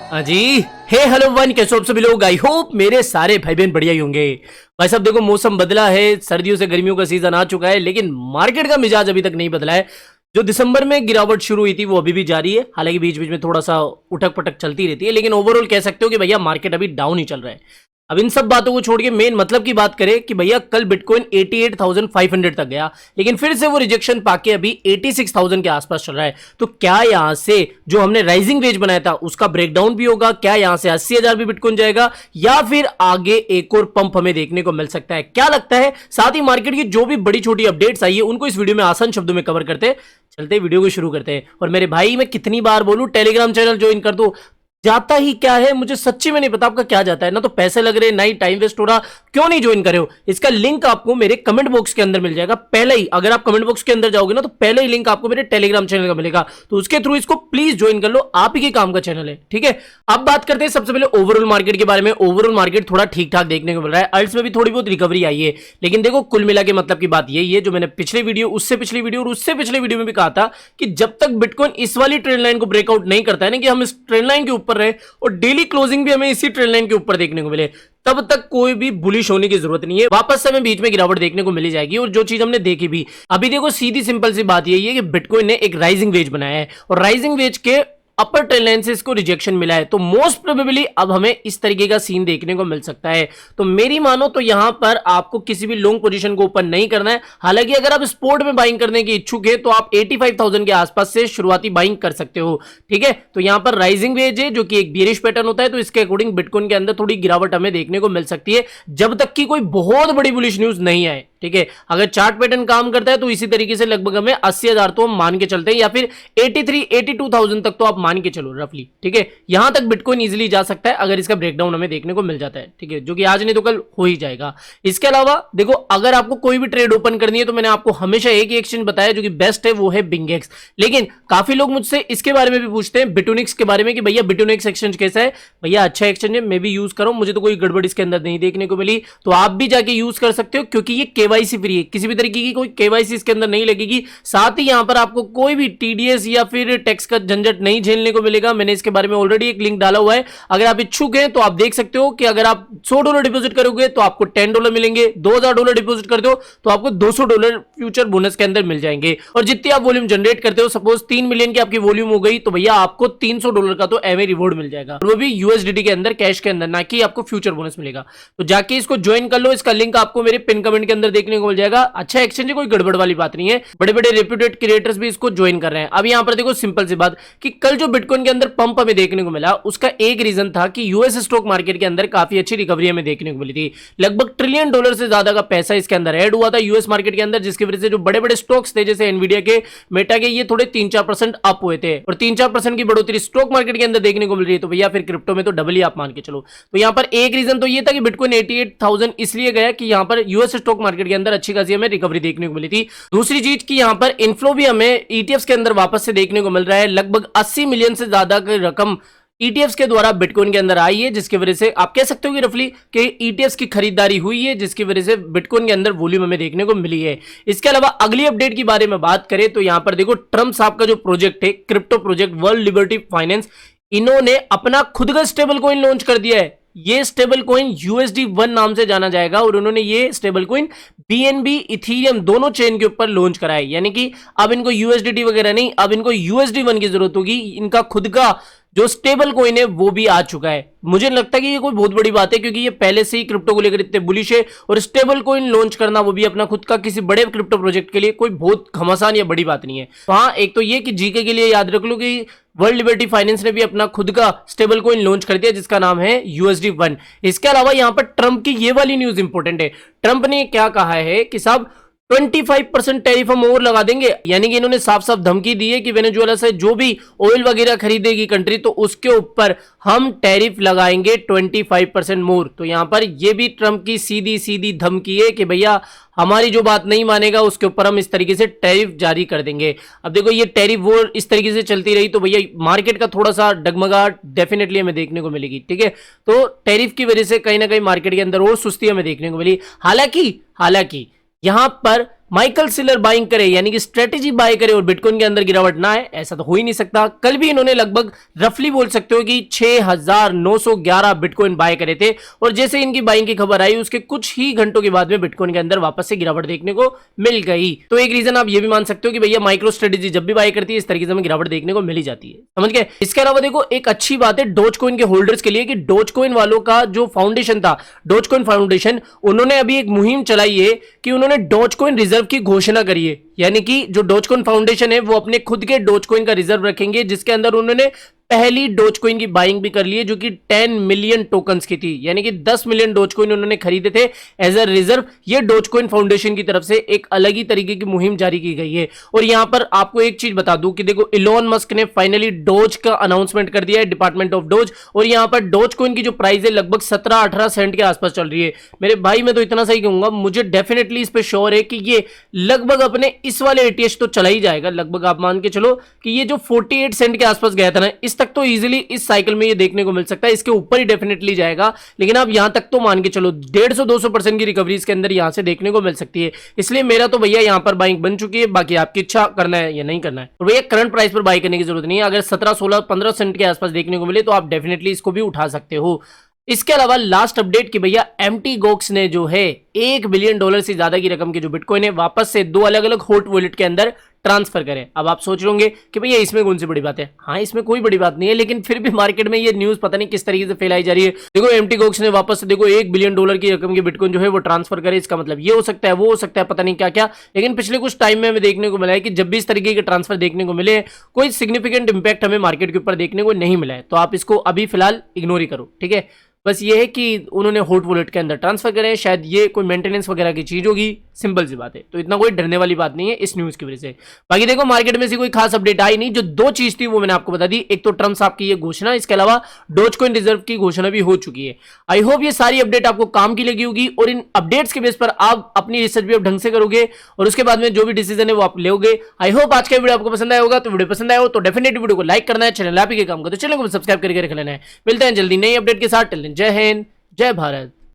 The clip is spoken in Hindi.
हाँ जी। हे हेलो वन, कैसे हो आप सभी लोग? आई होप मेरे सारे भाई बहन बढ़िया ही होंगे। भाई साहब देखो, मौसम बदला है, सर्दियों से गर्मियों का सीजन आ चुका है, लेकिन मार्केट का मिजाज अभी तक नहीं बदला है। जो दिसंबर में गिरावट शुरू हुई थी वो अभी भी जारी है। हालांकि बीच बीच में थोड़ा सा उठक पटक चलती रहती है, लेकिन ओवरऑल कह सकते हो कि भैया मार्केट अभी डाउन ही चल रहा है। अब इन सब बातों को छोड़ के मेन मतलब की बात करें कि भैया कल बिटकॉइन 88,500 तक गया, लेकिन फिर से वो रिजेक्शन पाके अभी 86,000 के आसपास चल रहा है। तो क्या यहां से जो हमने राइजिंग वेज बनाया था उसका ब्रेकडाउन भी होगा? क्या यहां से 80,000 भी बिटकॉइन जाएगा, या फिर आगे एक और पंप हमें देखने को मिल सकता है? क्या लगता है? साथ ही मार्केट की जो भी बड़ी छोटी अपडेट्स आई है उनको इस वीडियो में आसान शब्दों में कवर करते चलते वीडियो को शुरू करते हैं। और मेरे भाई, मैं कितनी बार बोलूं टेलीग्राम चैनल ज्वाइन कर दो, जाता ही क्या है मुझे सच्ची में नहीं पता आपका क्या जाता है। ना तो पैसे लग रहे, ना ही टाइम वेस्ट हो रहा। क्यों नहीं ज्वाइन करे हो? इसका लिंक आपको मेरे कमेंट बॉक्स के अंदर मिल जाएगा। पहले ही अगर आप कमेंट बॉक्स के अंदर जाओगे ना तो पहले ही लिंक आपको मेरे टेलीग्राम चैनल का मिलेगा, तो उसके थ्रू इसको प्लीज ज्वाइन कर लो। आप ही के काम का चैनल है, ठीक है। अब बात करते हैं सबसे पहले ओवरऑल मार्केट के बारे में। ओवरऑल मार्केट थोड़ा ठीक ठाक देखने को मिल रहा है, अल्ट्स में भी थोड़ी बहुत रिकवरी आई है, लेकिन देखो कुल मिला के मतलब की बात यही है जो मैंने पिछले वीडियो, उससे पिछली वीडियो और उससे पिछले वीडियो में भी कहा था कि जब तक बिटकॉइन इस वाली ट्रेंड लाइन को ब्रेकआउट नहीं करता है ना, कि हम इस ट्रेंड लाइन के ऊपर रहे और डेली क्लोजिंग भी हमें इसी ट्रेंड लाइन के ऊपर देखने को मिले, तब तक कोई भी बुलिश होने की जरूरत नहीं है। वापस से हमें बीच में गिरावट देखने को मिली जाएगी। और जो चीज हमने देखी भी अभी, देखो सीधी सिंपल सी बात यही है कि बिटकॉइन ने एक राइजिंग वेज बनाया है और राइजिंग वेज के अपर ट्रेंड लाइन से इसको रिजेक्शन मिला है, तो मोस्ट प्रोबेबली अब हमें इस तरीके का सीन देखने को मिल सकता है। तो मेरी मानो तो यहां पर आपको किसी भी लॉन्ग पोजीशन को ओपन नहीं करना है। हालांकि अगर आप स्पोर्ट में बाइंग करने के इच्छुक है तो आप 85,000 के आसपास से शुरुआती बाइंग कर सकते हो, ठीक है। तो यहां पर राइजिंग वेज है जो कि एक बेरिश पैटर्न होता है, तो इसके अकॉर्डिंग बिटकॉइन के अंदर थोड़ी गिरावट हमें देखने को मिल सकती है, जब तक कि कोई बहुत बड़ी बुलिश न्यूज नहीं आए, ठीक है। अगर चार्ट पैटर्न काम करता है तो इसी तरीके से लगभग हमें 80,000 तो हम मान के चलते हैं, या फिर 82,000 तक तो आप मान के चलो रफली, ठीक है। यहां तक बिटकॉइन इजीली जा सकता है अगर इसका ब्रेकडाउन हमें देखने को मिल जाता है, ठीक है, जो कि आज नहीं तो कल हो ही जाएगा। इसके अलावा देखो, अगर आपको कोई भी ट्रेड ओपन करनी है तो मैंने आपको हमेशा एक ही एक्सचेंज बताया जो कि बेस्ट है, वो है बिंगेक्स। लेकिन काफी लोग मुझसे इसके बारे में भी पूछते हैं, बिटोनिक्स के बारे में, कि भैया बिटोनिक्स एक्सचेंज कैसा है? भैया अच्छा एक्सचेंज है, मैं भी यूज करूं, मुझे तो कोई गड़बड़ इसके अंदर नहीं देखने को मिली, तो आप भी जाके यूज कर सकते हो, क्योंकि ये केवाईसी फ्री है, किसी भी तरीके की कोई केवाईसी इसके अंदर नहीं लगेगी। साथ ही यहां पर आपको कोई भी टीडीएस या फिर टैक्स का झंझट नहीं झेलने को मिलेगा। मैंने इसके बारे में ऑलरेडी एक लिंक डाला हुआ है, अगर आप इच्छुक हैं तो आप देख सकते हो कि अगर आप $100 डिपॉजिट करोगे तो आपको $10 मिलेंगे, $2,000 डिपॉजिट कर दो तो आपको $200 फ्यूचर बोनस के अंदर मिल जाएंगे। और जितनी आप वॉल्यूम जनरेट करते हो, सपोज 3 मिलियन की आपकी वॉल्यूम हो गई, तो भैया आपको $300 का तो एवरी रिवॉर्ड मिल जाएगा, और वो भी यूएसडीटी के अंदर, कैश के अंदर, ना कि आपको फ्यूचर बोनस मिलेगा। तो जाके इसको ज्वाइन कर लो, इसका लिंक आपको मेरे पिन कमेंट के अंदर देखने को मिल जाएगा। अच्छा एक्सचेंज है, कोई गड़बड़ वाली बात नहीं है, बड़े बड़े रेप्यूटेड क्रिएटर्स भी इसको ज्वाइन कर रहे हैं। अब यहां पर देखो सिंपल सी बात कि कल जो बिटकॉइन के अंदर पंप हमें देखने को मिला, उसका एक रीजन था कि यूएस स्टॉक मार्केट के अंदर काफी अच्छी रिकवरी हमें देखने को मिली थी। लगभग $1 ट्रिलियन से ज्यादा का पैसा इसके अंदर ऐड हुआ था यूएस मार्केट के अंदर, जिसकी वजह से जो बड़े बड़े स्टॉक्स थे जैसे एनवीडिया के, मेटा के, ये थोड़े 3-4% अप हुए थे, और 3-4% की बढ़ोतरी स्टॉक मार्केट के अंदर देखने को मिल रही है। तो भैया फिर क्रिप्टो में तो डबल ही आप मान के चलो। तो यहां पर एक रीजन तो ये था कि बिटकॉइन 88,000 इसलिए गया कि यहां पर यूएस स्टॉक मार्केट के अंदर अच्छी खासी हमें रिकवरी देखने को मिली थी। दूसरी चीज कि यहां पर इनफ्लो भी हमें ईटीएफ्स के अंदर वापस से देखने को मिल रहा है। लगभग 80 मिलियन से ज्यादा की रकम ईटीएफ्स के द्वारा बिटकॉइन के अंदर आई है, जिसकी वजह से आप कह सकते हो कि रफली कि ईटीएफ्स की खरीदारी हुई है, जिसकी वजह से बिटकॉइन के अंदर वॉल्यूम हमें देखने को मिली है। इसके अलावा अगली अपडेट की बारे में बात करें तो यहां पर देखो, ट्रम्प साहब का जो प्रोजेक्ट है, crypto project world liberty finance, इन्होंने अपना खुद का स्टेबल कॉइन लॉन्च कर दिया है। ये स्टेबल कॉइन USD1 नाम से जाना जाएगा, और उन्होंने ये स्टेबल कॉइन BNB इथीरियम दोनों चेन के ऊपर लॉन्च करा है। यानी कि अब इनको USDT वगैरह नहीं, अब इनको USD1 की जरूरत होगी। इनका खुद का जो स्टेबल कॉइन है वो भी आ चुका है। मुझे लगता है कि ये कोई बहुत बड़ी बात है, क्योंकि ये पहले से ही क्रिप्टो को लेकर इतने बुलिश है, और स्टेबल कॉइन लॉन्च करना, वो भी अपना खुद का, किसी बड़े क्रिप्टो प्रोजेक्ट के लिए कोई बहुत घमासान या बड़ी बात नहीं है। तो हाँ, एक तो ये कि जीके के लिए याद रख लो कि वर्ल्ड लिबर्टी फाइनेंस ने भी अपना खुद का स्टेबल कॉइन लॉन्च कर दिया, जिसका नाम है USD1। इसके अलावा यहां पर ट्रंप की ये वाली न्यूज इंपॉर्टेंट है। ट्रंप ने क्या कहा है कि साहब 25% टैरिफ हम और लगा देंगे, यानी कि इन्होंने साफ साफ धमकी दी है कि वेनेजुएला से जो भी ऑयल वगैरह खरीदेगी कंट्री, तो उसके ऊपर हम टैरिफ लगाएंगे 25% मोर। तो यहां पर यह भी ट्रंप की सीधी सीधी धमकी है कि भैया हमारी जो बात नहीं मानेगा उसके ऊपर हम इस तरीके से टैरिफ जारी कर देंगे। अब देखो, ये टैरिफ वॉर इस तरीके से चलती रही तो भैया मार्केट का थोड़ा सा डगमगाहट डेफिनेटली हमें देखने को मिलेगी, ठीक है। तो टैरिफ की वजह से कहीं ना कहीं मार्केट के अंदर और सुस्ती हमें देखने को मिली। हालांकि यहां पर माइकल सेलर बाइंग करे यानी कि स्ट्रेटेजी बाय करे और बिटकॉइन के अंदर गिरावट ना आए, ऐसा तो हो ही नहीं सकता। कल भी इन्होंने लगभग रफली बोल सकते हो कि 6,911 बिटकॉइन बाय करे थे और जैसे इनकी बाइंग की खबर आई उसके कुछ ही घंटों के बाद में बिटकॉइन के अंदर वापस से गिरावट देखने को मिल गई। तो एक रीजन आप ये भी मान सकते हो कि भैया माइक्रो स्ट्रेटेजी जब भी बाय करती है इस तरीके से हमें गिरावट देखने को मिल ही जाती है, समझ गए। इसके अलावा देखो एक अच्छी बात है डोजकॉइन के होल्डर्स के लिए कि डोजकॉइन वालों का जो फाउंडेशन था, डोजकॉइन फाउंडेशन, उन्होंने अभी एक मुहिम चलाई है कि उन्होंने डोजकॉइन रिजर्व की घोषणा करी है। यानी कि जो डोजकॉइन फाउंडेशन है वो अपने खुद के डोजकॉइन का रिजर्व रखेंगे जिसके अंदर उन्होंने पहली डोजकॉइन की बाइंग भी कर ली है जो कि 10 मिलियन टोकन्स की थी, यानी कि 10 मिलियन डोजकॉइन उन्होंने खरीदे थे एज अ रिजर्व। ये डोजकॉइन फाउंडेशन की तरफ से एक अलग ही तरीके की मुहिम जारी की गई है। और यहां पर आपको एक चीज बता दूं कि देखो इलोन मस्क ने फाइनली डोज का अनाउंसमेंट कर दिया है, डिपार्टमेंट ऑफ डोज, और यहां पर डोजकॉइन की जो प्राइस है लगभग 17-18 सेंट के आसपास चल रही है। मेरे भाई मैं तो इतना सही कहूंगा, मुझे डेफिनेटली इस पर श्योर है कि ये लगभग अपने इस वाले एटीएच तो चला ही जाएगा। लगभग आप मान के चलो कि ये जो 48 सेंट के आसपास गया था ना, इस तक तो इजीली इस साइकिल में ये देखने को मिल सकता है, इसके ऊपर ही डेफिनेटली जाएगा। लेकिन आप यहां तक तो मान के चलो 150-200% की रिकवरी इसके अंदर यहां से देखने को मिल सकती है। इसलिए मेरा तो भैया यहां पर बाइंग बन चुकी है, बाकी आपकी इच्छा करना है या नहीं करना है। और भैया करंट प्राइस पर बाई करने की जरूरत नहीं है, अगर 17, 16, 15 सेंट के आसपास देखने को मिले तो आप डेफिनेटली इसको भी उठा सकते हो। इसके अलावा लास्ट अपडेट की भैया एम्प्टी गोक्स ने जो है $1 बिलियन से ज्यादा की रकम के जो बिटकॉइन है वापस से 2 अलग अलग हॉट वॉलेट के अंदर ट्रांसफर करें। अब आप सोच रहे कि भैया इसमें कौन सी बड़ी बात है। हाँ, इसमें कोई बड़ी बात नहीं है, लेकिन फिर भी मार्केट में ये न्यूज पता नहीं किस तरीके से फैलाई जा रही है। देखो एम्प्टी गोक्स ने वापस से देखो $1 बिलियन की रकम के बिटकॉइन जो है वो ट्रांसफर करे। इसका मतलब ये हो सकता है, वो हो सकता है, पता नहीं क्या क्या। लेकिन पिछले कुछ टाइम में हमें देखने को मिला है कि जब भी इस तरीके के ट्रांसफर देखने को मिले कोई सिग्निफिकेंट इंपैक्ट हमें मार्केट के ऊपर देखने को नहीं मिला है। तो आप इसको अभी फिलहाल इग्नोर ही करो, ठीक है। बस ये है कि उन्होंने हॉट वॉलेट के अंदर ट्रांसफर करे, शायद ये कोई मेंटेनेंस वगैरह की चीज होगी, सिंपल सी बात है। तो इतना कोई डरने वाली बात नहीं है इस न्यूज की वजह से। बाकी देखो मार्केट में से कोई खास अपडेट आई नहीं, जो 2 चीज थी वो मैंने आपको बता दी। एक तो ट्रम्प साहब की ये घोषणा, इसके अलावा डोजकॉइन रिजर्व की घोषणा भी हो चुकी है। आई होप ये सारी अपडेट आपको काम की लगी होगी और इन अपडेट्स के बेस पर आप अपनी रिसर्च भी ढंग से करोगे और उसके बाद में जो भी डिसीजन है वो आप लोगे। आई होप आज का वीडियो आपको पसंद आया होगा। तो वीडियो पसंद आया हो तो डेफिनेटली वीडियो को लाइक करना है, चैनल आप ही के काम का तो चैनल को सब्सक्राइब करके रख लेना है। मिलते हैं जल्दी नई अपडेट के साथ। टिल देन जय हिंद, जय भारत।